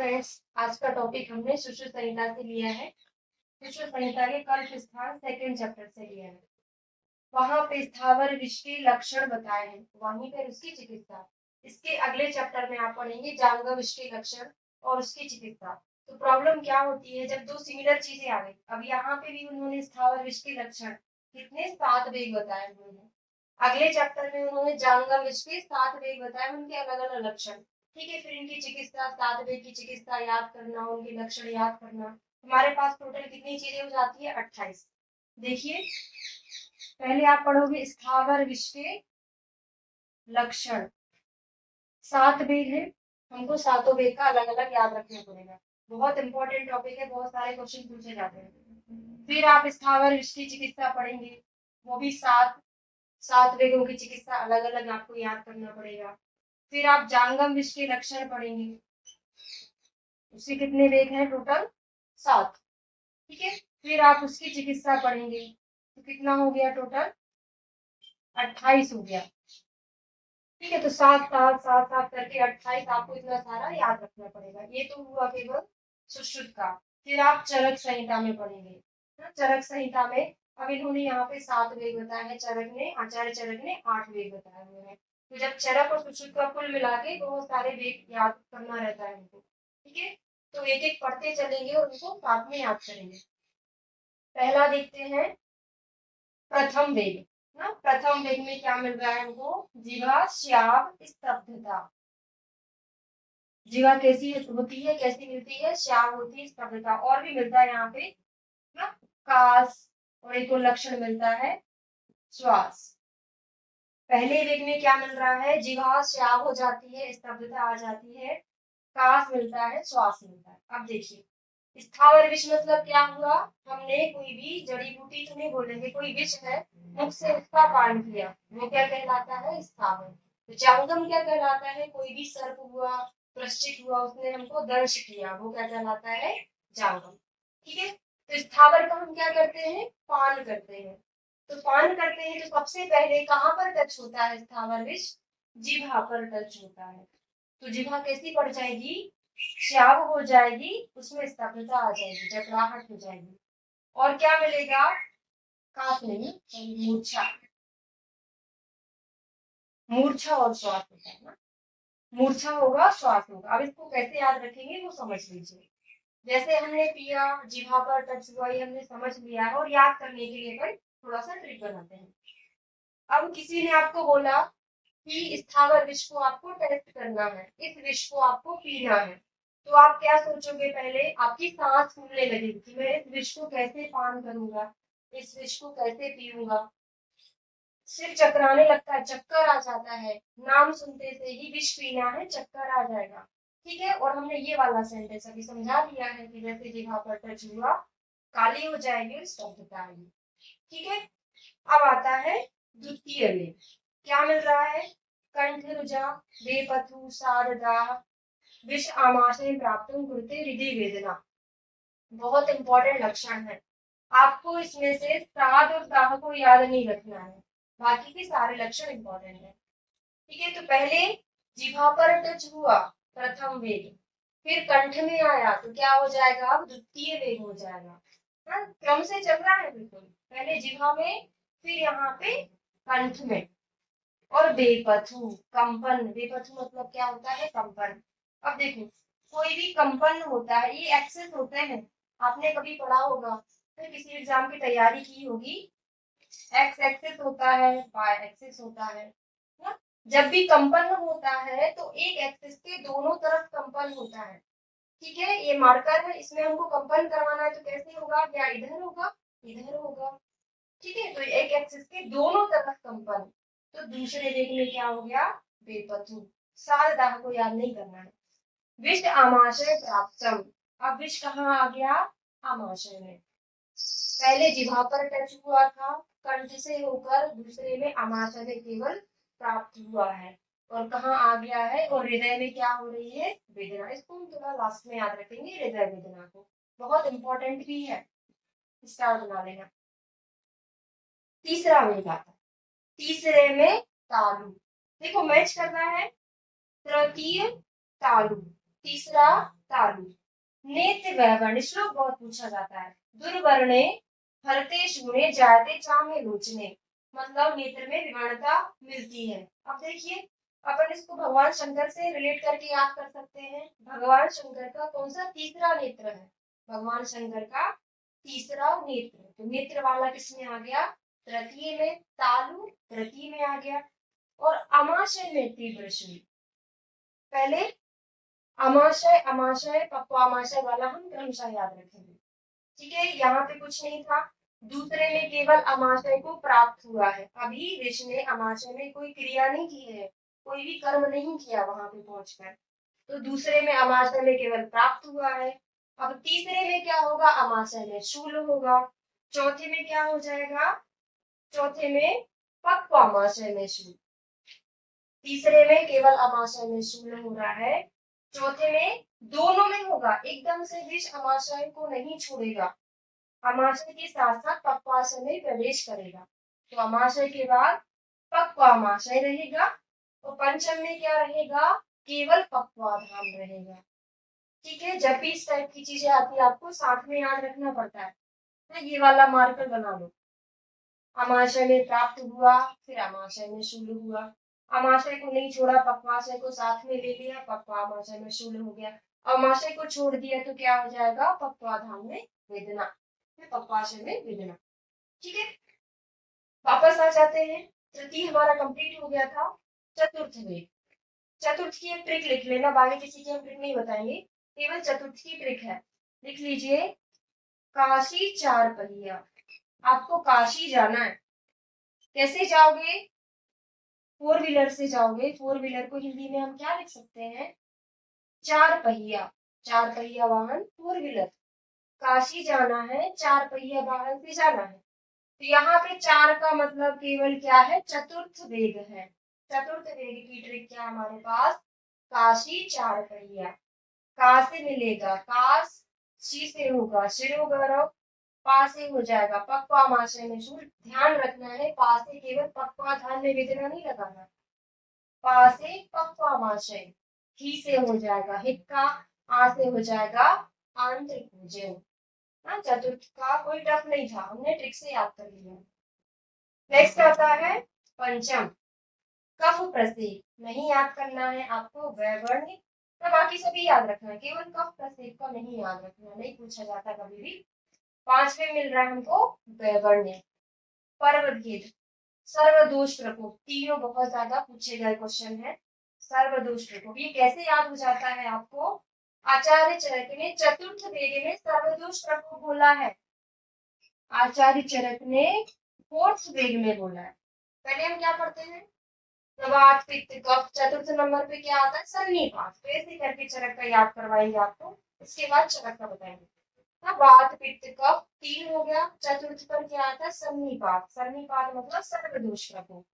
Friends, आज का topic हमने सुश्रुत संहिता से लिया है। सुश्रुत संहिता के कल्प स्थान सेकंड चैप्टर से लिया है। वहां पे स्थावर विष के लक्षण बताए हैं, वहीं पर उसकी चिकित्सा। इसके अगले चैप्टर में आप पढ़ेंगे जांघा विष के लक्षण और उसकी चिकित्सा। तो प्रॉब्लम क्या होती है जब दो सिमिलर चीजें आ गई। अब यहाँ पे भी उन्होंने स्थावर विष के लक्षण कितने 7 वेग बताए उन्होंने। अगले चैप्टर में उन्होंने जांघा विष के 7 वेग बताए, उनके अलग अलग लक्षण। ठीक है, फिर इनकी चिकित्सा, 7 वेग की चिकित्सा याद करना, उनके लक्षण याद करना। हमारे पास टोटल कितनी चीजें हो जाती है? 28। देखिए, पहले आप पढ़ोगे स्थावर विष के लक्षण। 7 वेग है, हमको सातों वेग का अलग अलग याद रखना पड़ेगा। बहुत इंपॉर्टेंट टॉपिक है, बहुत सारे क्वेश्चन पूछे जाते हैं। फिर आप स्थावर विष की चिकित्सा पढ़ेंगे, वो भी 7 वेगों की चिकित्सा अलग अलग आपको याद करना पड़ेगा। फिर आप जांगम विष के लक्षण पढ़ेंगे, उसके कितने वेग हैं? टोटल 7। ठीक है, फिर आप उसकी चिकित्सा पढ़ेंगे, तो कितना हो गया? टोटल 28 हो गया। ठीक है, तो 7 7 7 7 करके 28, आपको इतना सारा याद रखना पड़ेगा। ये तो हुआ केवल सुश्रुत का। फिर आप चरक संहिता में पढ़ेंगे। चरक संहिता में अब इन्होंने यहाँ पे 7 वेग बताए हैं, चरक ने, आचार्य चरक ने 8 वेग बताए हुए हैं। तो जब चरक और सुश्रुत का कुल मिला के बहुत सारे वेग याद करना रहता है उनको। ठीक है, तो एक एक पढ़ते चलेंगे और उनको साथ में याद करेंगे। पहला देखते हैं प्रथम वेग। ना, प्रथम वेग में क्या मिल रहा है हमको? जीवा, श्याव, स्तब्धता। जीवा कैसी होती है, कैसी मिलती है? श्याव होती है, स्तब्धता। और भी मिलता है यहाँ पे ना, कास, और एक और लक्षण मिलता है श्वास। पहले वेग में क्या मिल रहा है? जीवा श्याव हो जाती है, स्तब्धता आ जाती है, कास मिलता है, श्वास मिलता है। अब देखिए, स्थावर विष मतलब क्या हुआ? हमने कोई भी जड़ी बूटी तो नहीं बोलेंगे, कोई विष है, मुख से उसका पान किया, वो क्या कहलाता है? स्थावर। तो जांगम क्या कहलाता है? कोई भी सर्प हुआ, वृश्चिक हुआ, उसने हमको दंश किया, वो क्या कहलाता है? जांगम। ठीक है, तो स्थावर का हम क्या करते हैं? पान करते हैं। तो पान करते हैं तो सबसे पहले कहाँ पर टच होता है स्थावर विष? जिह्वा पर टच होता है। तो जिह्वा कैसी पड़ जाएगी? श्याव हो जाएगी, उसमें स्तब्धता आ जाएगी, जकड़ाहट हो जाएगी। और क्या मिलेगा? काफ नहीं, मूर्छा। मूर्छा और श्वास होता है ना, मूर्छा होगा, श्वास होगा। अब इसको कैसे याद रखेंगे वो समझ लीजिए। जैसे हमने पिया, जिह्वा पर टच हुआ, ये हमने समझ लिया है, और याद करने के लिए अपन थोड़ा सा ट्रिक बनाते हैं। अब किसी ने आपको बोला कि स्थावर विष को आपको टेस्ट करना है, इस विष को आपको पीना है, तो आप क्या सोचोगे? पहले आपकी सांस फूलने लगेगी कि मैं इस विष को कैसे पान करूंगा, इस विष को कैसे पीऊंगा। सिर चकराने लगता है, चक्कर आ जाता है, नाम सुनते से ही विष पीना है, चक्कर आ जाएगा। ठीक है, और हमने ये वाला सेंटेंस अभी समझा दिया है कि जैसे जिह्वा पर टच हुआ, काली हो जाएगी और स्तब्धता आएगी। ठीक है, अब आता है द्वितीय वेग। क्या मिल रहा है? कंठ रुजा, वेपथु, सारदा, विष आमाशय प्राप्त कृते हृदय वेदना। बहुत इंपॉर्टेंट लक्षण है। आपको इसमें से साध और दाह को याद नहीं रखना है, बाकी के सारे लक्षण इंपॉर्टेंट है। ठीक है, तो पहले जिह्वा पर टच हुआ, प्रथम वेग, फिर कंठ में आया तो क्या हो जाएगा? अब द्वितीय वेग हो जाएगा। हाँ, क्रम से चल रहा है बिल्कुल। पहले जिह्वा में, फिर यहाँ पे कंठ में, और बेपथु, कंपन। बेपथु मतलब क्या होता है? कंपन। अब देखो, कोई भी कंपन होता है, ये एक्सेस होते हैं, आपने कभी पढ़ा होगा, तो किसी एग्जाम की तैयारी की होगी। एक्स एक्सेस होता है, वाई एक्सेस होता है ना? जब भी कंपन होता है तो एक एक्सेस के दोनों तरफ कंपन होता है। ठीक है, ये मार्कर है, इसमें हमको कंपन करवाना है, तो कैसे होगा? क्या इधर होगा, इधर होगा। ठीक है, तो एक एक्सिस के दोनों तरफ कंपन। तो दूसरे वेग में क्या हो गया? बेपथु। सारे दाह को याद नहीं करना है। विष आमाशय प्राप्तम। अब विष कहाँ आ गया? आमाशय में। पहले जिह्वा पर टच हुआ था, कंठ से होकर दूसरे में आमाशय में केवल प्राप्त हुआ है, और कहाँ आ गया है? और हृदय में क्या हो रही है? वेदना। इसको हम थोड़ा लास्ट में याद रखेंगे, हृदय वेदना को, बहुत इंपॉर्टेंट भी है, स्टार बना लेना। तीसरा वेग आता है, तीसरे में तालु। देखो मैच कर रहा है, तृतीय तालु, तीसरा तालु। नेत्र वैवर्ण, श्लोक बहुत पूछा जाता है। दुर्वर्णे हरते शूने जायते चामे लोचने, मतलब नेत्र में विवर्णता मिलती है। अब देखिए अपन इसको भगवान शंकर से रिलेट करके याद कर सकते हैं। भगवान शंकर का कौन सा तीसरा नेत्र है? भगवान शंकर का तीसरा नेत्र। तो नेत्र वाला किसमें आ गया? तृतीय में। तालु तृतीय में आ गया। और अमाशय में तीव्र शूल। पहले अमाशय अमाशय पक्वामाशय वाला हम क्रमशः याद रखेंगे। ठीक है, यहाँ पे कुछ नहीं था। दूसरे में केवल अमाशय को प्राप्त हुआ है। अभी ऋष ने अमाशय में कोई क्रिया नहीं की है, कोई भी कर्म नहीं किया वहां पे पहुंचकर। तो दूसरे में अमाशय में केवल प्राप्त हुआ है। अब तीसरे में क्या होगा? अमाशय में शूल होगा। चौथे में क्या हो जाएगा? चौथे में पक्वामाशय में शूल। तीसरे में केवल अमाशय में शूल हो रहा है। चौथे में दोनों में होगा। एकदम से विष अमाशय को नहीं छोड़ेगा, अमाशय के साथ साथ पक्वाशय में प्रवेश करेगा। तो अमाशय के बाद पक्वामाशय रहेगा। और पंचम में क्या रहेगा? केवल पक्वाधाम रहेगा। ठीक है, जब भी इस टाइप की चीजें आती है आपको साथ में याद रखना पड़ता है। तो ये वाला मार्कर बना लो। अमाशय में प्राप्त हुआ, फिर अमाशय में शूल हुआ। अमाशय को नहीं छोड़ा, पक्वाशय को साथ में ले लिया, पक्वामाशय में शूल हो गया। अमाशय को छोड़ दिया तो क्या हो जाएगा? पक्वाधाम में वेदना, पक्वाशय में वेदना। ठीक है, वापस आ जाते हैं। तृतीय हमारा कंप्लीट हो गया था। चतुर्थ वेग। चतुर्थ की एक ट्रिक लिख लेना, बाकी किसी की हम ट्रिक नहीं बताएंगे, केवल चतुर्थ की ट्रिक है। लिख लीजिए, काशी चार पहिया। आपको काशी जाना है। कैसे जाओगे? फोर व्हीलर से जाओगे। फोर व्हीलर को हिंदी में हम क्या लिख सकते हैं? चार पहिया। चार पहिया वाहन फोर व्हीलर। काशी जाना है, चार पहिया वाहन से जाना है। तो यहाँ पे चार का मतलब केवल क्या है? चतुर्थ वेग है। चतुर्थ वेग की ट्रिक क्या हमारे पास? काशी चार पहिया। का से मिलेगा काश, शी से होगा शिरोगौरव, पा से हो जाएगा पक्वामाशय में शूल। ध्यान रखना है, पा से केवल पक्वाधान में वेदना नहीं लगाना। पा से पक्वामाशय, ही से हो जाएगा हिक्का, आ से हो जाएगा आंतरिक पूजन। चतुर्थ का कोई टफ नहीं था, हमने ट्रिक से याद कर लिया। नेक्स्ट आता है पंचम, कफ प्रसेक। नहीं याद करना है आपको वैवर्ण, तो बाकी सभी याद रखना है, केवल कफ प्रसेक को नहीं याद रखना, नहीं पूछा जाता कभी भी। पांचवे मिल रहा है हमको वैवर्ण। पर्वभेद, सर्वदोष प्रकोप, तीनों बहुत ज्यादा पूछे गए क्वेश्चन है। सर्वदोष प्रकोप ये कैसे याद हो जाता है आपको? आचार्य चरक ने चतुर्थ वेग में सर्वदोष प्रकोप बोला है। आचार्य चरक ने फोर्थ वेग में बोला है। पहले हम क्या पढ़ते हैं? प्रवात पित्त कफ। चतुर्थ नंबर पे क्या आता है? सन्निपात। तो ऐसे करके चरक का याद करवाएंगे आपको, इसके बाद चरक का बताएंगे। वात पित्त कफ तीन हो गया। चतुर्थ पर क्या आता है? सन्निपात। सन्निपात मतलब सर्वदोष प्रकोप।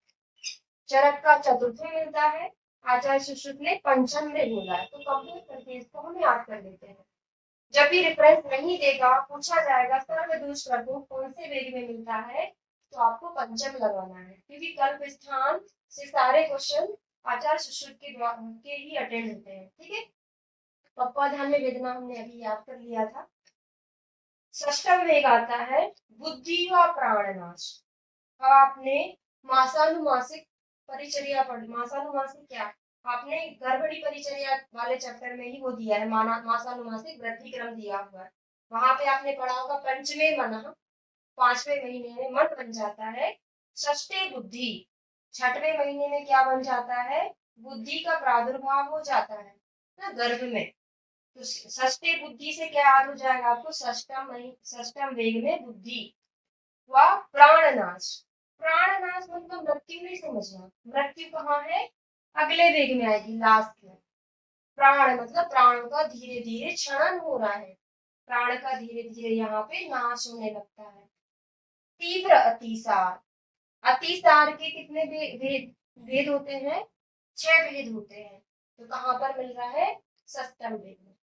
चरक का चतुर्थ में मिलता है, आचार्य सुश्रुत ने पंचम में बोला है। तो कंप्लीट करके इसको हम याद कर लेते हैं। जब भी रेफरेंस नहीं देगा, पूछा जाएगा सर्वदोष प्रकोप कौन से वेग में मिलता है, तो आपको पंचम लगाना है, क्योंकि कल्प स्थान से सारे क्वेश्चन आचार्य सुश्रुत के ही अटेंड होते हैं। ठीक है, पक्वाधान में वेदना हमने अभी याद कर लिया था। षष्ठम वेग आता है बुद्धि व प्राणनाश। अब आपने मासानुमासिक परिचर्या पढ़ी। मासानुमासिक क्या? आपने गर्भणी परिचर्या वाले चैप्टर में ही वो दिया है, मासानुमासिक वृद्धि क्रम दिया हुआ है। वहां पे आपने पढ़ा होगा पंचमे मन, पांचवें महीने में मन बन जाता है। षष्ठे बुद्धि, छठवें महीने में क्या बन जाता है? बुद्धि का प्रादुर्भाव हो जाता है ना गर्भ में। तो षष्ठे बुद्धि से क्या याद हो जाएगा आपको? षष्ठम वेग में बुद्धि व प्राणनाश। प्राणनाश मतलब मृत्यु नहीं समझना, मृत्यु कहाँ है? अगले वेग में आएगी, लास्ट में। प्राण मतलब प्राणों का धीरे धीरे क्षरण हो रहा है, प्राण का धीरे धीरे यहाँ पे नाश होने लगता है। तीव्र अतिसार। अतिसार के कितने भेद होते हैं? 6 भेद होते हैं। तो कहाँ पर मिल रहा है? सप्तम वेग में।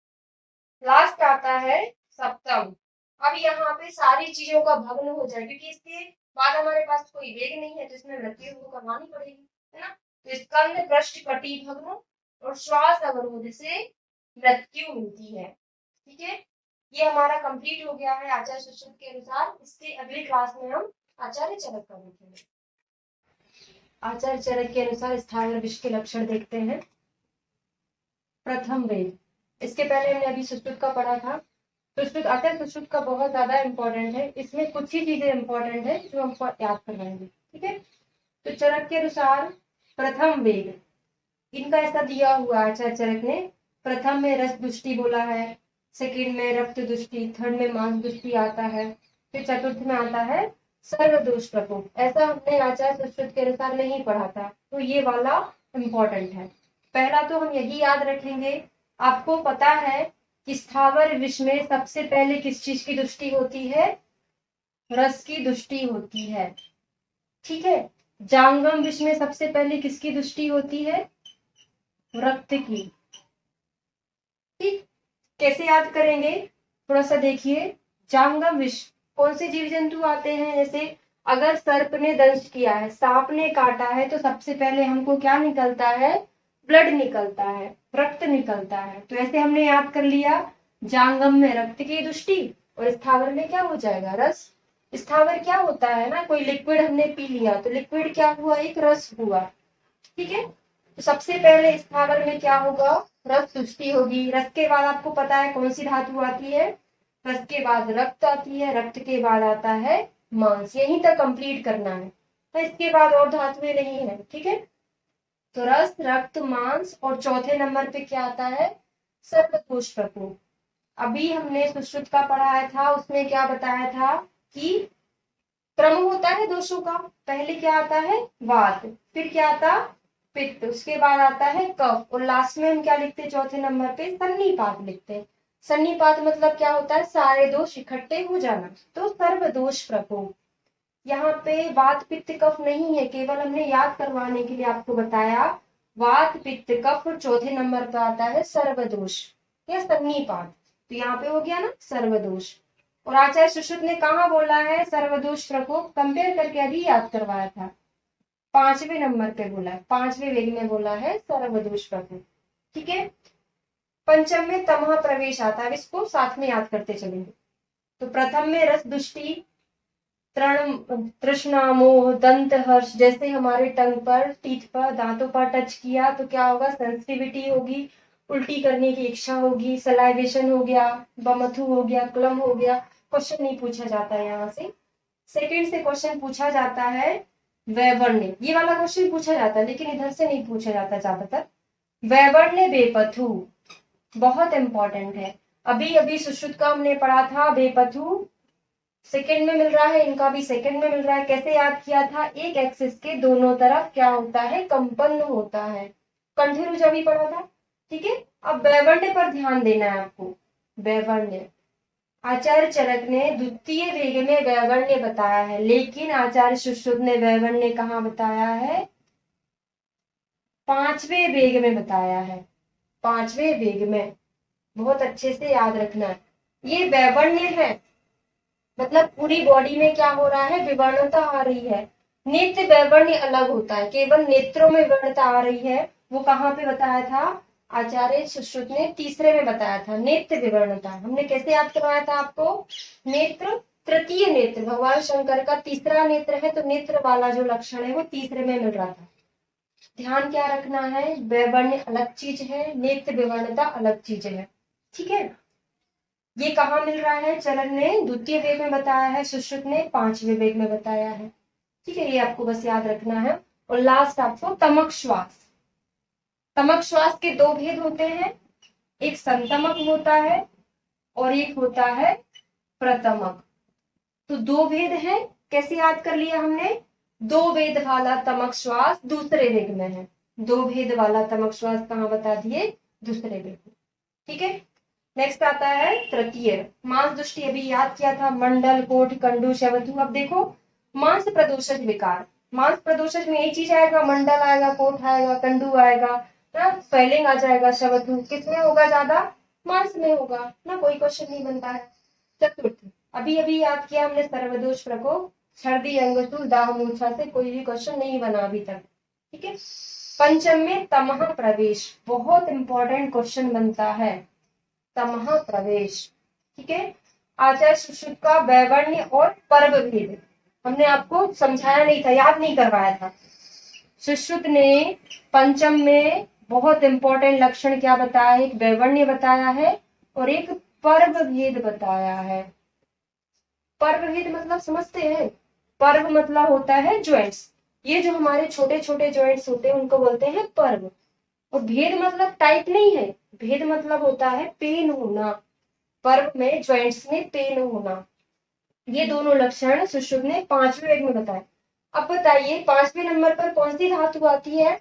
लास्ट आता है सप्तम। अब यहाँ पे सारी चीजों का भग्न हो जाए, क्योंकि इसके बाद हमारे पास कोई वेग नहीं है, तो इसमें मृत्यु हमको करवानी पड़ेगी, है ना। तो स्कंद पृष्ठ कटी भग्न और श्वास अवरोध से मृत्यु मिलती है। ठीक है, ये हमारा कंप्लीट हो गया है आचार्य सुश्रुत के अनुसार। इसके अगली क्लास में हम आचार्य चरक का देखेंगे। आचार्य चरक के अनुसार स्थावर विष के लक्षण देखते हैं। प्रथम वेग, इसके पहले हमने अभी सुश्रुत का पढ़ा था। सुश्रुत आचार्य सुश्रुत का बहुत ज्यादा इंपॉर्टेंट है, इसमें कुछ ही चीजें इंपॉर्टेंट है जो हमको याद करवाएंगे। ठीक है, तो चरक के अनुसार प्रथम वेग, इनका ऐसा दिया हुआ आचार्य चरक ने। प्रथम में रस दुष्टि बोला है, सेकंड में रक्त दुष्टि, थर्ड में मांस दुष्टि आता है, फिर चतुर्थ में आता है सर्व दोष प्रकोप। ऐसा हमने आचार्य सुश्रुत के अनुसार नहीं पढ़ा था, तो ये वाला इंपॉर्टेंट है। पहला तो हम यही याद रखेंगे, आपको पता है कि स्थावर विष में सबसे पहले किस चीज की दृष्टि होती है? रस की दृष्टि होती है। ठीक है, जांगम विष में सबसे पहले किसकी दृष्टि होती है? रक्त की। ठीक, कैसे याद करेंगे थोड़ा सा देखिए। जांगम विष कौन से जीव जंतु आते हैं? जैसे अगर सर्प ने दंश किया है, सांप ने काटा है, तो सबसे पहले हमको क्या निकलता है? ब्लड निकलता है, रक्त निकलता है। तो ऐसे हमने याद कर लिया, जांगम में रक्त की दृष्टि और स्थावर में क्या हो जाएगा? रस। स्थावर क्या होता है ना, कोई लिक्विड हमने पी लिया तो लिक्विड क्या हुआ? एक रस हुआ। ठीक है, तो सबसे पहले स्थावर में क्या होगा? रस दृष्टि होगी। रस के बाद आपको पता है कौन सी धातु आती है? रस के बाद रक्त आती है, रक्त के बाद आता है मांस। यहीं तक कंप्लीट करना है, तो इसके बाद और धातुएं नहीं है। ठीक है, तो रस, रक्त, मांस और चौथे नंबर पे क्या आता है? सर्वदोष प्रकोप। अभी हमने सुश्रुत का पढ़ाया था, उसमें क्या बताया था कि क्रम होता है दोषों का। पहले क्या आता है? वात, फिर क्या आता? पित्त, उसके बाद आता है कफ, और लास्ट में हम क्या लिखते हैं? चौथे नंबर पे सन्निपात लिखते हैं। सन्निपात मतलब क्या होता है? सारे दोष इकट्ठे हो जाना। तो सर्वदोष प्रकोप, यहाँ पे वात पित्त कफ नहीं है, केवल हमने याद करवाने के लिए आपको बताया वात पित्त कफ, चौथे नंबर पर आता है सर्वदोष या सन्निपात। तो यहाँ पे हो गया ना सर्वदोष। और आचार्य सुश्रुत ने कहा बोला है सर्वदोष प्रकोप? कंपेयर करके अभी याद करवाया था, 5वें नंबर पे बोला है, 5वें वेग में बोला है सर्वदोष प्रकोप। ठीक है, पंचम में तमह प्रवेश आता है, इसको साथ में याद करते चलेंगे। तो प्रथम में रस दुष्टि, तृष्णा, मोह, दंत हर्ष, जैसे हमारे टंग पर, टीथ पर, दांतों पर टच किया तो क्या होगा? सेंसिटिविटी होगी, उल्टी करने की इच्छा होगी, सलाइवेशन हो गया, बमथू हो गया, क्लम हो गया। क्वेश्चन नहीं पूछा जाता है यहाँ से, सेकंड से क्वेश्चन पूछा जाता है वैवर्ण्य, ये वाला क्वेश्चन पूछा जाता है, लेकिन इधर से नहीं पूछा जाता ज्यादातर। वैवर्ण्य बेपथु बहुत इंपॉर्टेंट है। अभी अभी सुश्रुत का हमने पढ़ा था, बेपथु सेकंड में मिल रहा है, इनका भी सेकंड में मिल रहा है। कैसे याद किया था? एक एक्सिस के दोनों तरफ क्या होता है? कंपन होता है। कंठेरुज अभी पढ़ा था। ठीक है, अब वैवर्ण्य पर ध्यान देना है आपको। वैवर्ण्य, आचार्य चरक ने द्वितीय वेग में वैवर्ण्य बताया है, लेकिन आचार्य सुश्रुत ने वैवर्ण्य कहाँ बताया है? 5वें वेग में बताया है। 5वें वेग में, बहुत अच्छे से याद रखना है। ये वैवर्ण्य है, मतलब पूरी बॉडी में क्या हो रहा है? विवर्णता आ रही है। नेत्र वैवर्ण्य अलग होता है, केवल नेत्रों में विवर्णता आ रही है। वो कहाँ पे बताया था? आचार्य सुश्रुत ने 3रे में बताया था, नेत्र विवर्णता। हमने कैसे याद करवाया था आपको? नेत्र, तृतीय नेत्र, भगवान शंकर का 3रा नेत्र है, तो नेत्र वाला जो लक्षण है वो 3रे में मिल रहा था। ध्यान क्या रखना है? वैवर्ण्य अलग चीज है, नेत्र विवर्णता अलग चीज है। ठीक है, ये कहाँ मिल रहा है? चरण ने द्वितीय वेग में बताया है, सुश्रुत ने 5वें वेग में बताया है। ठीक है, ये आपको बस याद रखना है। और लास्ट आपको तमक श्वास। तमक श्वास के 2 भेद होते हैं, एक संतमक होता है और एक होता है प्रतमक। तो 2 भेद है, कैसे याद कर लिया हमने? 2 भेद वाला तमक श्वास दूसरे वेग में है, 2 भेद वाला तमक श्वास कहाँ बता दिए? दूसरे वेग में। ठीक है, नेक्स्ट आता है तृतीय मांस दृष्टि। अभी याद किया था, मंडल, कोट, कंडू, शवथु। अब देखो मांस प्रदोषज विकार, मांस प्रदोषज में यही चीज आएगा, मंडल आएगा, कोट आएगा, कंडू आएगा ना, स्वेलिंग आ जाएगा। शवथु किसमें होगा? ज्यादा मांस में होगा ना, कोई क्वेश्चन नहीं बनता है। चतुर्थ, अभी अभी याद किया हमने, सर्वदोष प्रकोप, सर्दी, अंगुशूल, दाह, मूर्छा से कोई भी क्वेश्चन नहीं बना अभी तक। ठीक है, पंचम में तमः प्रवेश, बहुत इंपॉर्टेंट क्वेश्चन बनता है, तमः प्रवेश। ठीक है, आचार्य सुश्रुत का वैवर्ण्य और पर्व भेद हमने आपको समझाया नहीं था, याद नहीं करवाया था। सुश्रुत ने पंचम में बहुत इंपॉर्टेंट लक्षण क्या बताया है, एक वैवर्ण्य बताया है और एक पर्व भेद बताया है। पर्व भेद मतलब समझते हैं, पर्व मतलब होता है ज्वाइंट्स, ये जो हमारे छोटे छोटे ज्वाइंट्स होते हैं उनको बोलते हैं पर्व। और भेद मतलब टाइप नहीं है, भेद मतलब होता है पेन होना, पर्व में ज्वाइंट्स में पेन होना। ये दोनों लक्षण सुश्रुत ने 5वें वेग में बताए। अब बताइए 5वें नंबर पर कौन सी धातु आती है,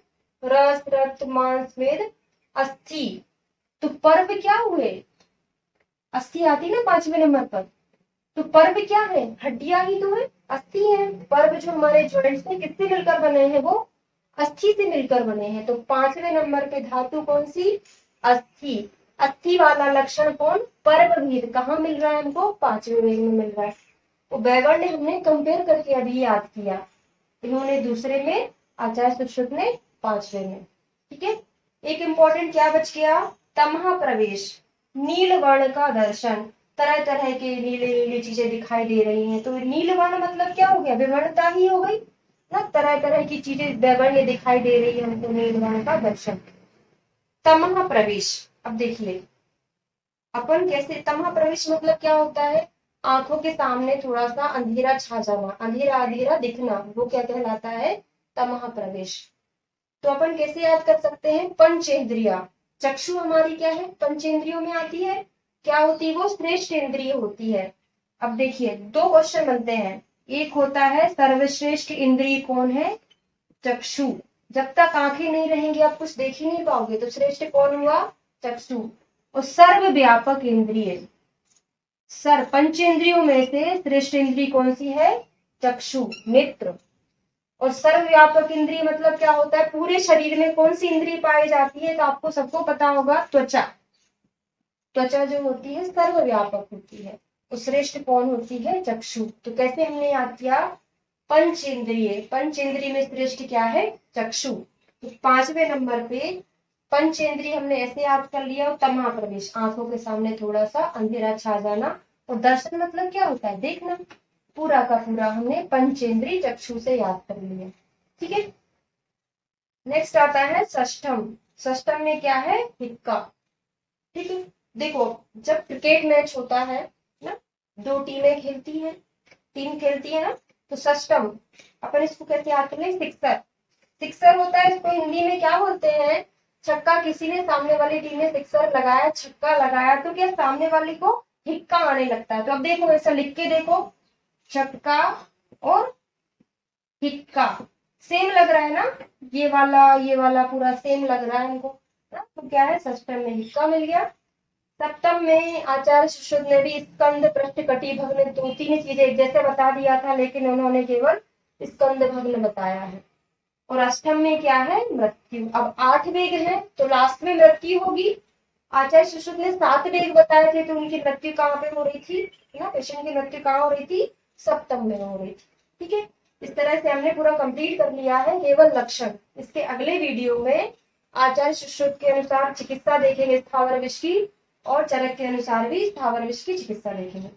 रस रक्त मांस मेद अस्थि। तो पर्व क्या हुए, अस्थि आती ना 5वें नंबर पर, तो पर्व क्या है, हड्डियां ही तो है, अस्थि है। पर्व जो हमारे ज्वाइंट्स हैं किससे मिलकर बने हैं, वो अस्थि से मिलकर बने हैं। तो 5वें नंबर पे धातु कौन सी, अस्थि। अस्थि वाला लक्षण कौन, पर्व भेद, कहाँ मिल रहा है हमको, 5वें वेग में मिल रहा है। तो वैवर्ण्य ने हमने कंपेयर करके अभी याद किया, इन्होंने दूसरे में, आचार्य सुश्रुत ने 5वें में। ठीक है, एक इंपॉर्टेंट क्या बच गया, तमः प्रवेश, नील वर्ण का दर्शन, तरह तरह के नीले नीले चीजें दिखाई दे रही हैं। तो नील वर्ण मतलब क्या हो गया, विवर्णता ही हो गई ना, तरह तरह की चीजें वैवर्ण्य दिखाई दे रही है हमको, नील वर्ण का दर्शन। तमः प्रवेश, अब देखिए अपन कैसे, तमः प्रवेश मतलब क्या होता है, आंखों के सामने थोड़ा सा अंधेरा छा जाना, अंधेरा अंधेरा दिखना, वो क्या कहलाता है, तमः प्रवेश। तो अपन कैसे याद कर सकते हैं, पंचेंद्रिया, चक्षु हमारी क्या है, पंचेंद्रियों में आती है, क्या होती है वो, श्रेष्ठ इंद्रिय होती है। अब देखिए 2 क्वेश्चन बनते हैं, एक होता है सर्वश्रेष्ठ इंद्रिय कौन है, चक्षु, जब तक आंखें नहीं रहेंगी आप कुछ देख ही नहीं पाओगे, तो श्रेष्ठ कौन हुआ, चक्षु। और सर्वव्यापक इंद्रिय, पंचेंद्रियों में से श्रेष्ठ इंद्रिय कौन सी है, चक्षु, नेत्र। और सर्वव्यापक इंद्रिय मतलब क्या होता है, पूरे शरीर में कौन सी इंद्रिय पाई जाती है, तो आपको सबको पता होगा, त्वचा। त्वचा जो होती है सर्वव्यापक होती है, तो श्रेष्ठ कौन होती है, चक्षु। तो कैसे हमने याद किया, पंचेंद्रिय, पंचेंद्रिय में श्रेष्ठ क्या है, चक्षु। तो 5वें नंबर पे पंचेंद्रिय हमने ऐसे याद कर लिया, और तमः प्रवेश, आंखों के सामने थोड़ा सा अंधेरा छा जाना, और दर्शन मतलब क्या होता है, देखना। पूरा का पूरा हमने पंचेंद्रिय चक्षु से याद कर लिया। ठीक है, नेक्स्ट आता है षष्ठम, षष्ठम में क्या है, हिक्का। ठीक है, देखो जब क्रिकेट मैच होता है ना, 2 टीमें खेलती हैं, टीम खेलती है ना, तो षष्ठम अपन इसको कैसे याद कर ले, सिक्सर, सिक्सर होता है, इसको हिंदी में क्या बोलते हैं, छक्का, किसी ने सामने वाली टीम ने सिक्सर लगाया, छक्का लगाया, तो क्या सामने वाली को हिक्का आने लगता है। तो अब देखो ऐसा लिख के देखो, छक्का और हिक्का, सेम लग रहा है ना, ये वाला पूरा सेम लग रहा है हमको ना, तो क्या है, षष्ठम में हिक्का मिल गया। सप्तम में आचार्य सुश्रुत ने भी स्कंद पृष्ठ कटी भग्न 2-3 चीजें जैसे बता दिया था, लेकिन उन्होंने केवल स्कंद भग्न बताया है। और अष्टम में क्या है, मृत्यु। अब 8 वेग है, तो लास्ट में मृत्यु होगी। आचार्य सुश्रुत ने 7 वेग बताए थे, तो उनकी मृत्यु कहाँ पे हो रही थी ना, पेशेंट की मृत्यु कहाँ हो रही थी, सप्तम में हो रही थी। ठीक है, इस तरह से हमने पूरा कंप्लीट कर लिया है केवल लक्षण। इसके अगले वीडियो में आचार्य सुश्रुत के अनुसार चिकित्सा देखेंगे स्थावर विष की, और चरक के अनुसार भी स्थावर विष की चिकित्सा देखेंगे।